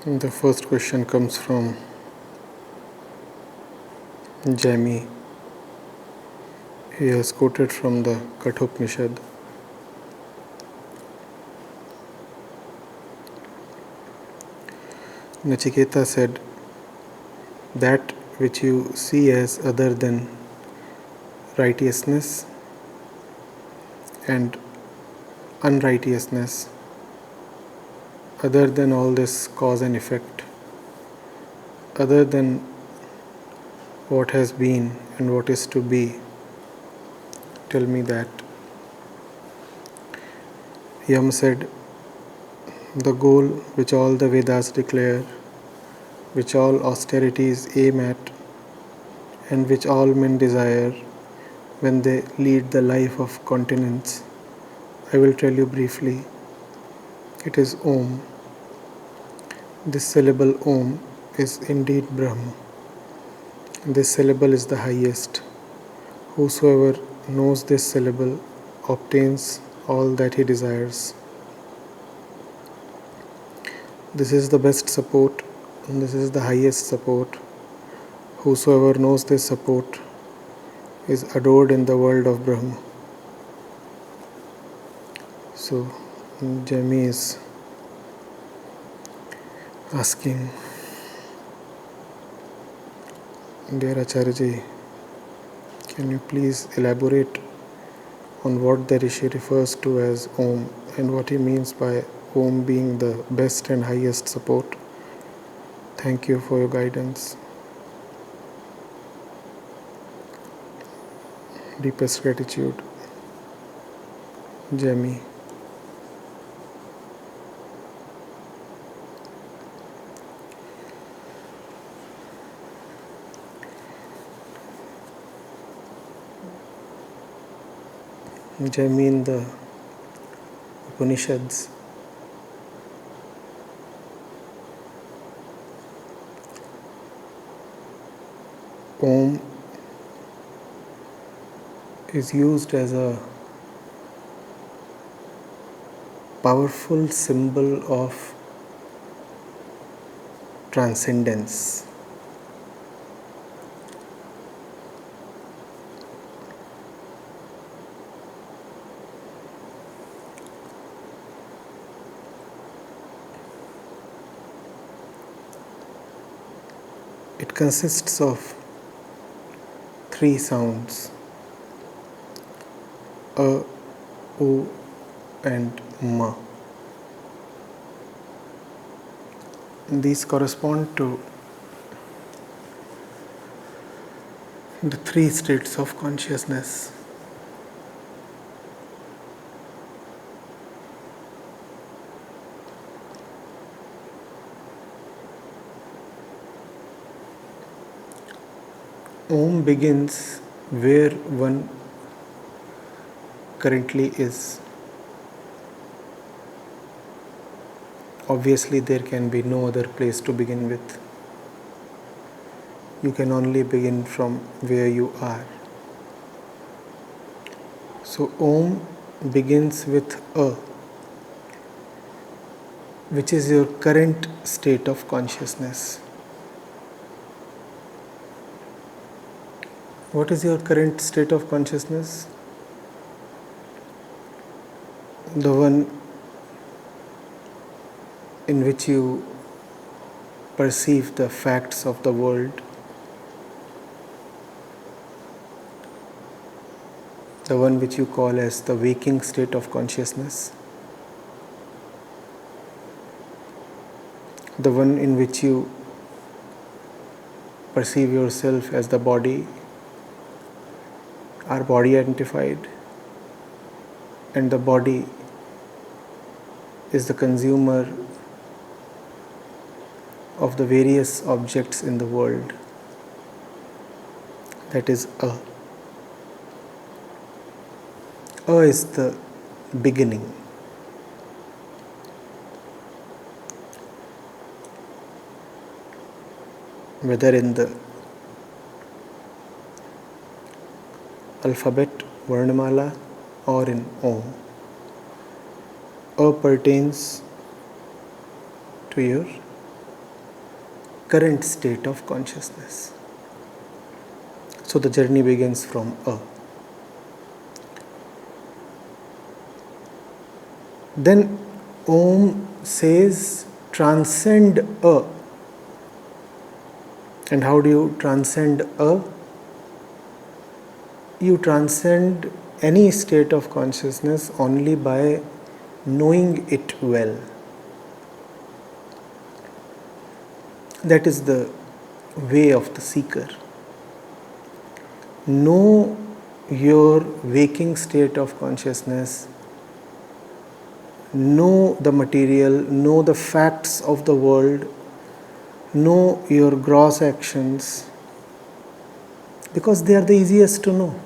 The first question comes from Yama. He has quoted from the Katha Upanishad. Nachiketa said, "That which you see as other than righteousness and unrighteousness, other than all this cause and effect, other than what has been and what is to be, tell me that." Yama said, "The goal which all the Vedas declare, which all austerities aim at, and which all men desire when they lead the life of continence, I will tell you briefly. It is Om. This syllable Om is indeed Brahman. This syllable is the highest. Whosoever knows this syllable obtains all that he desires. This is the best support, and this is the highest support. Whosoever knows this support is adored in the world of Brahma." So, Jami is asking, "Dear Acharya Ji, can you please elaborate on what the Rishi refers to as Om and what he means by Om being the best and highest support? Thank you for your guidance." Deepest gratitude, Jami. Jami in the Upanishads Om is used as a powerful symbol of transcendence. It consists of three sounds: A, U, and Ma. These correspond to the three states of consciousness. Om begins where one currently is. Obviously, there can be no other place to begin with. You can only begin from where you are. So, Om begins with A, which is your current state of consciousness. What is your current state of consciousness? The one in which you perceive the facts of the world, the one which you call as the waking state of consciousness, the one in which you perceive yourself as the body, are body identified, and the body is the consumer of the various objects in the world. That is A. A is the beginning. Whether in the alphabet, Varnamala, or in Om, A pertains to your current state of consciousness. So the journey begins from A. Then Om says, transcend A. And how do you transcend A? You transcend any state of consciousness only by knowing it well. That is the way of the seeker. Know your waking state of consciousness, know the material, know the facts of the world, know your gross actions, because they are the easiest to know.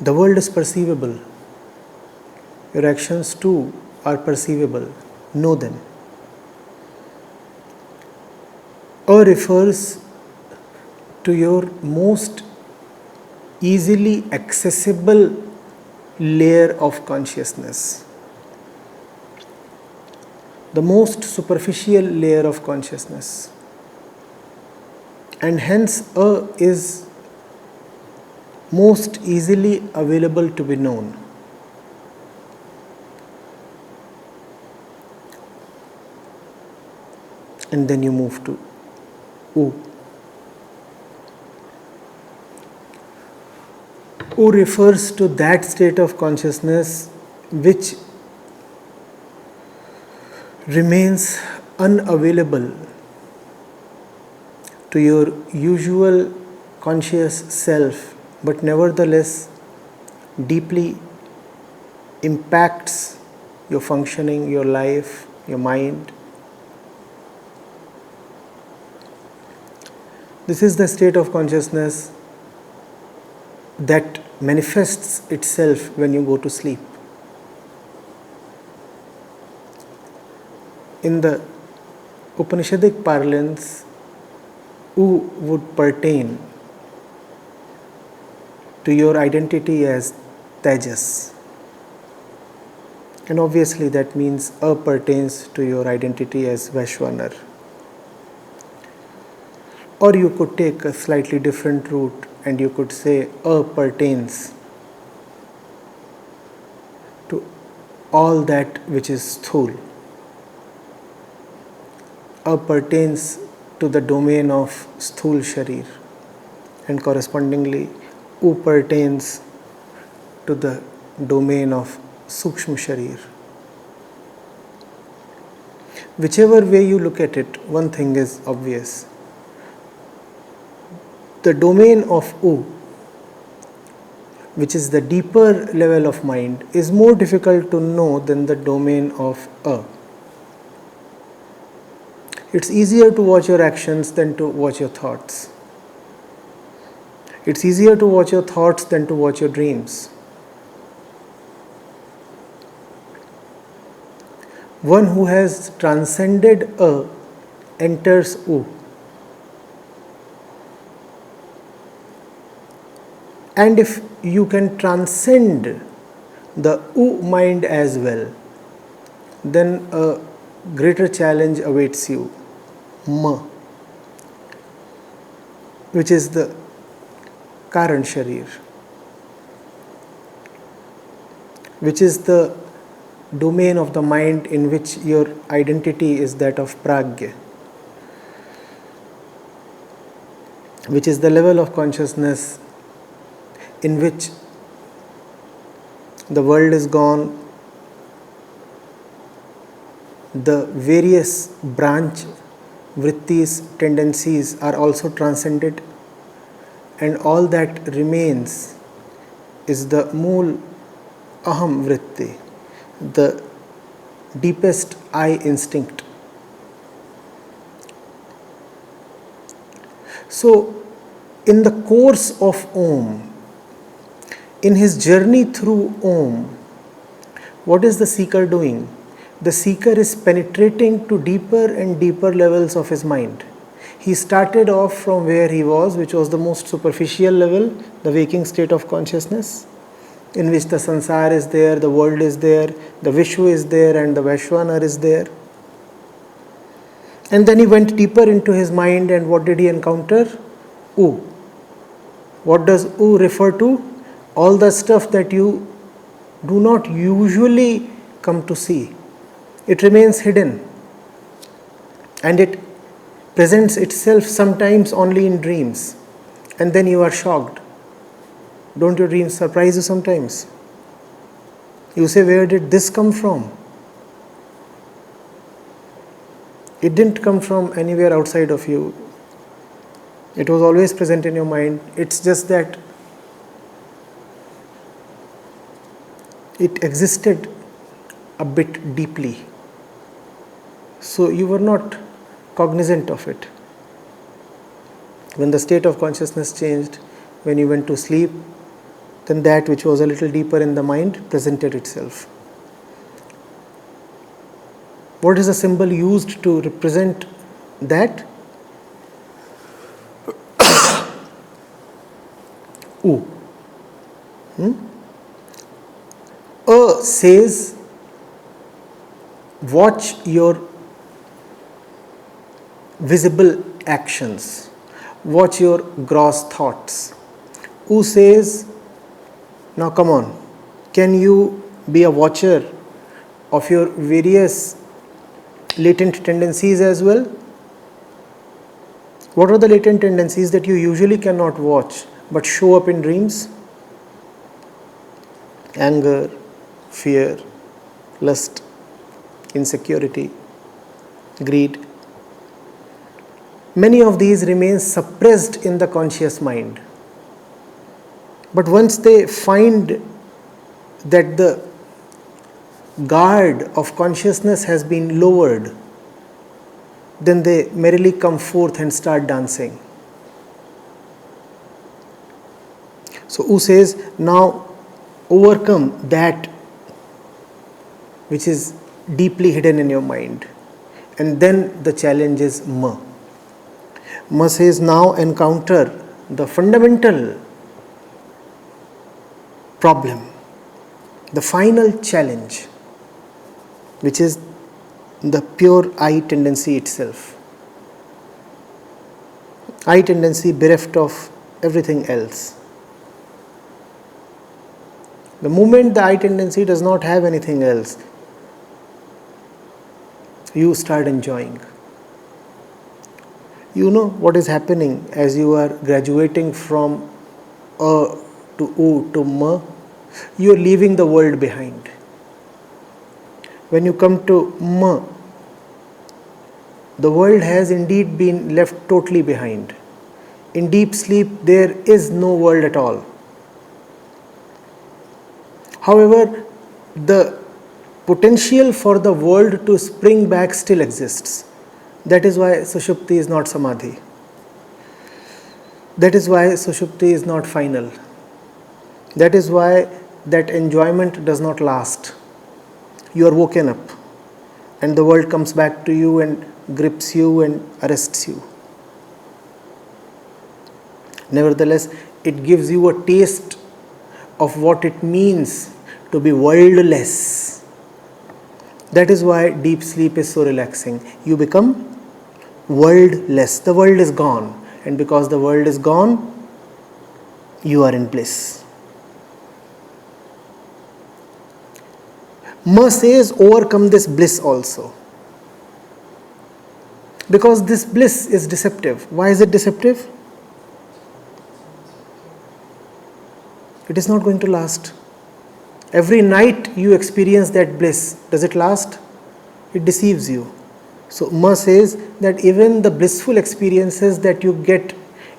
The world is perceivable. Your actions too are perceivable. Know them. A refers to your most easily accessible layer of consciousness, the most superficial layer of consciousness, and hence A is most easily available to be known. And then you move to U. U refers to that state of consciousness which remains unavailable to your usual conscious self, but nevertheless deeply impacts your functioning, your life, your mind. This is the state of consciousness that manifests itself when you go to sleep. In the Upanishadic parlance, U would pertain to your identity as Tejas. And obviously that means A pertains to your identity as Vaishwanar. Or you could take a slightly different route and you could say A pertains to all that which is sthul. A pertains to the domain of sthul sharir, and correspondingly U pertains to the domain of sukshma sharir. Whichever way you look at it, one thing is obvious. The domain of U, which is the deeper level of mind, is more difficult to know than the domain of A. It's easier to watch your actions than to watch your thoughts. It's easier to watch your thoughts than to watch your dreams. One who has transcended A enters U. And if you can transcend the U mind as well, then a greater challenge awaits you, Ma, which is the Karan Sharir, which is the domain of the mind in which your identity is that of Pragya, which is the level of consciousness in which the world is gone, the various branch vrittis, tendencies are also transcended, and all that remains is the mool aham vritti, the deepest I instinct. So, in the course of Om, in his journey through Om, what is the seeker doing? The seeker is penetrating to deeper and deeper levels of his mind. He started off from where he was, which was the most superficial level, the waking state of consciousness. in which the sansar is there, the world is there, the Vishwa is there, and the Vaishwanar is there. And then he went deeper into his mind, and what did he encounter? U. What does U refer to? All the stuff that you do not usually come to see. It remains hidden, and it presents itself sometimes only in dreams, and then you are shocked. Don't your dreams surprise you sometimes? You say, where did this come from? It didn't come from anywhere outside of you. It was always present in your mind. It's just that it existed a bit deeply. So you were not cognizant of it. When the state of consciousness changed, when you went to sleep, then that which was a little deeper in the mind presented itself. What is the symbol used to represent that? U. A says, watch your visible actions, watch your gross thoughts. U says, now come on, can you be a watcher of your various latent tendencies as well? What are the latent tendencies that you usually cannot watch but show up in dreams? Anger, fear, lust, insecurity, greed. Many of these remain suppressed in the conscious mind. But once they find that the guard of consciousness has been lowered, then they merrily come forth and start dancing. So U says, now overcome that which is deeply hidden in your mind. And then the challenge is Ma. Ma says, now encounter the fundamental problem, the final challenge, which is the pure I tendency itself. I tendency bereft of everything else. The moment the I tendency does not have anything else, you start enjoying. You know what is happening as you are graduating from A to U to Ma? You are leaving the world behind. When you come to Ma, the world has indeed been left totally behind. In deep sleep, there is no world at all. However, the potential for the world to spring back still exists. That is why Sushupti is not Samadhi. That is why Sushupti is not final. That is why that enjoyment does not last. You are woken up, and the world comes back to you and grips you and arrests you. Nevertheless, it gives you a taste of what it means to be worldless. That is why deep sleep is so relaxing. You become worldless. The world is gone, and because the world is gone, you are in bliss. Ma says, overcome this bliss also. Because this bliss is deceptive. Why is it deceptive? It is not going to last. Every night you experience that bliss. Does it last? It deceives you. So Ma says that even the blissful experiences that you get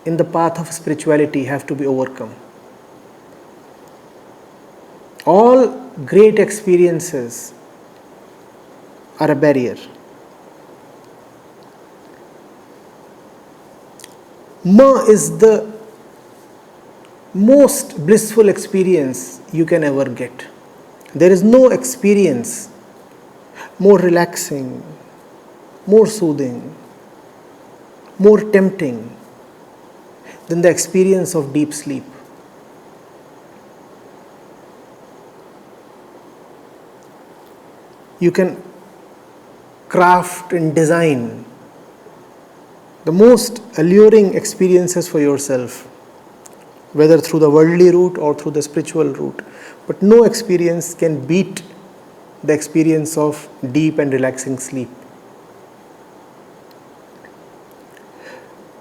in the path of spirituality have to be overcome. All great experiences are a barrier. Ma is the most blissful experience you can ever get. There is no experience more relaxing, more soothing, more tempting than the experience of deep sleep. You can craft and design the most alluring experiences for yourself, whether through the worldly route or through the spiritual route. But no experience can beat the experience of deep and relaxing sleep.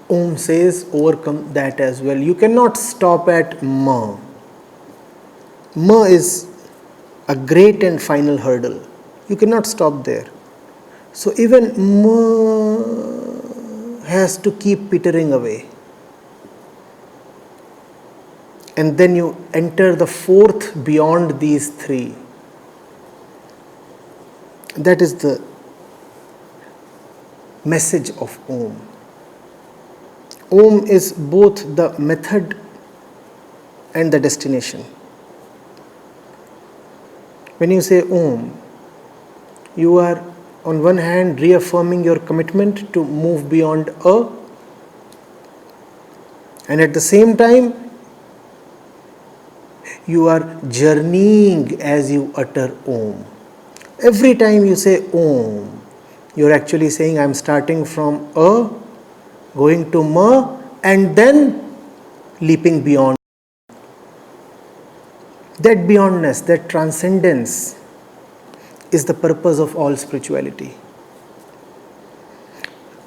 Om says, overcome that as well. You cannot stop at Ma. Ma is a great and final hurdle. You cannot stop there. So even Ma has to keep petering away. And then you enter the fourth beyond these three. That is the message of Om. Om is both the method and the destination. When you say Om, you are on one hand reaffirming your commitment to move beyond A, and at the same time you are journeying as you utter Om. Every time you say Om, you are actually saying, I am starting from A, going to Ma, and then leaping beyond. That beyondness, that transcendence is the purpose of all spirituality.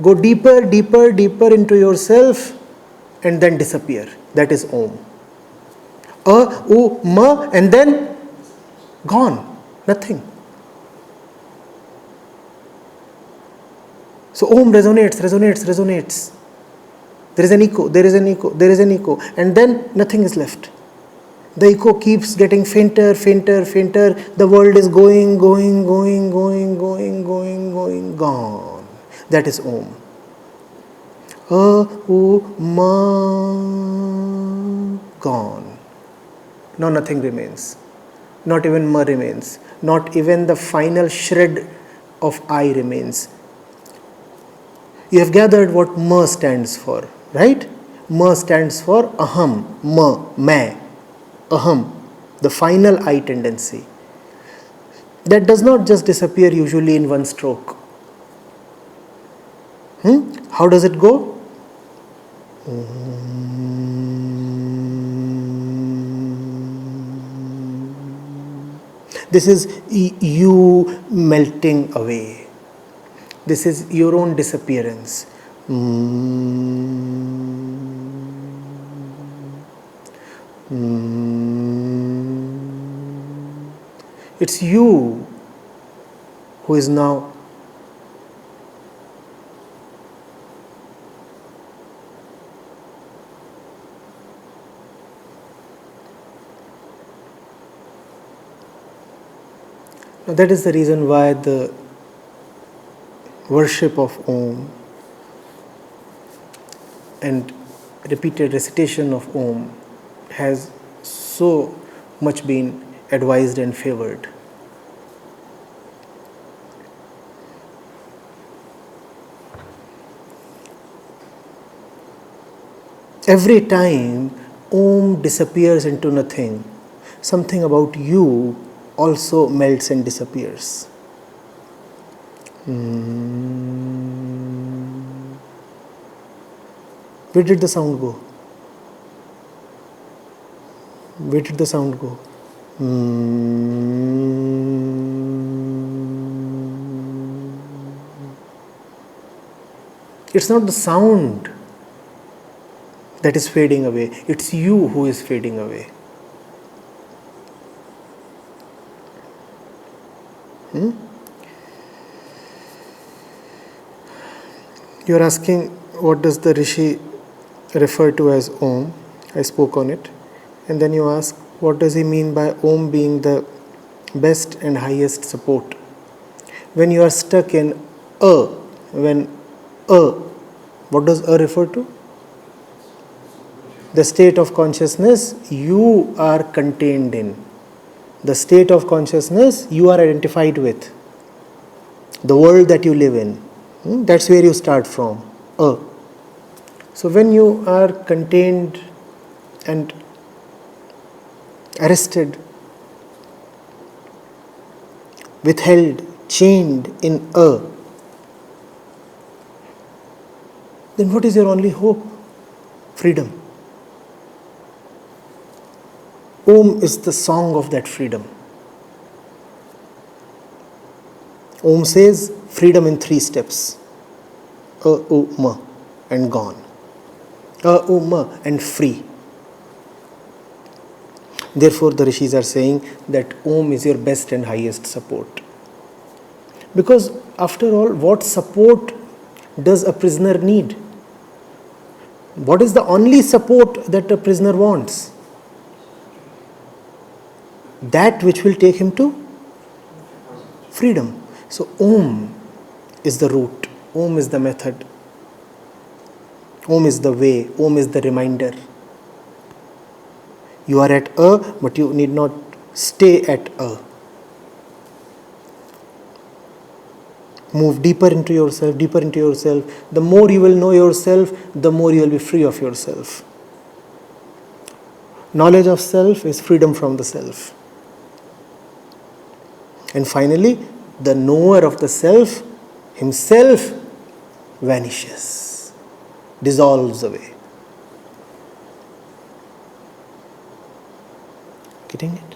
Go deeper, deeper, deeper into yourself and then disappear. That is Om. A, U, Ma, and then gone. Nothing. So Om resonates. There is an echo, and then nothing is left. The echo keeps getting fainter. The world is going, gone. That is Om. A, U, Ma, gone. Now nothing remains. Not even Ma remains. Not even the final shred of I remains. You have gathered what Ma stands for, right? Ma stands for Aham, Ma, Main. Aham, the final I tendency. That does not just disappear usually in one stroke. How does it go? This is you melting away. This is your own disappearance. It's you who is now that is the reason why the worship of Om and repeated recitation of Om has so much been advised and favored. Every time Om disappears into nothing, something about you also melts and disappears. Where did the sound go? Where did the sound go? It's not the sound that is fading away, it's you who is fading away. You are asking, what does the Rishi refer to as Om? I spoke on it. And then you ask, what does he mean by Om being the best and highest support? When you are stuck in what does refer to? The state of consciousness you are contained in. The state of consciousness you are identified with. The world that you live in. That's where you start from. So when you are contained and arrested, withheld chained in a, then what is your only hope? Freedom. Om is the song of that freedom. Om says freedom in 3 steps. A, U, Ma, and gone. A, U, Ma, and free. Therefore, the rishis are saying that Om is your best and highest support. Because after all, what support does a prisoner need? What is the only support that a prisoner wants? That which will take him to freedom. So Om is the route. Om is the method. Om is the way. Om is the reminder. You are at A, but you need not stay at A. Move deeper into yourself, deeper into yourself. The more you will know yourself, the more you will be free of yourself. Knowledge of self is freedom from the self. And finally, the knower of the self himself vanishes, dissolves away. Getting it?